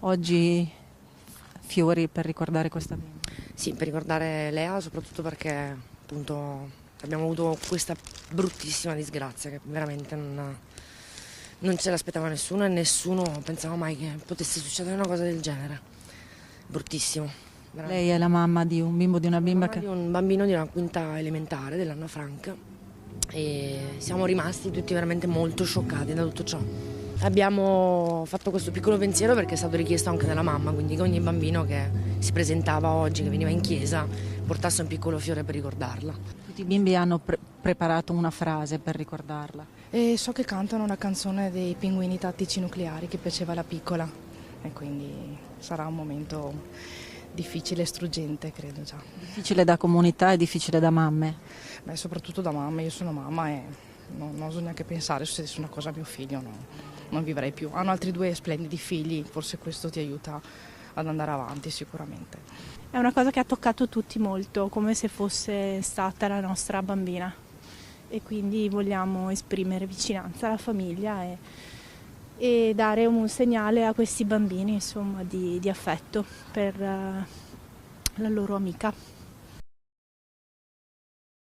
oggi fiori per ricordare questa bimba? Sì, per ricordare Lea, soprattutto perché appunto abbiamo avuto questa bruttissima disgrazia che veramente non ce l'aspettava nessuno e nessuno pensava mai che potesse succedere una cosa del genere. Bruttissimo. Lei è la mamma di un bimbo, di una bimba Mamma che... di un bambino di una quinta elementare dell'Anna Frank e siamo rimasti tutti veramente molto scioccati da tutto ciò. Abbiamo fatto questo piccolo pensiero perché è stato richiesto anche dalla mamma, quindi che ogni bambino che si presentava oggi, che veniva in chiesa, portasse un piccolo fiore per ricordarla. Tutti i bimbi hanno preparato una frase per ricordarla. E so che cantano una canzone dei Pinguini Tattici Nucleari che piaceva alla piccola e quindi sarà un momento difficile e struggente, credo già. Difficile da comunità e difficile da mamme. Beh, soprattutto da mamma, io sono mamma e non oso neanche pensare se una cosa a mio figlio, no, non vivrei più. Hanno altri due splendidi figli, forse questo ti aiuta ad andare avanti sicuramente. È una cosa che ha toccato tutti molto, come se fosse stata la nostra bambina e quindi vogliamo esprimere vicinanza alla famiglia e dare un segnale a questi bambini, insomma, di affetto per la loro amica.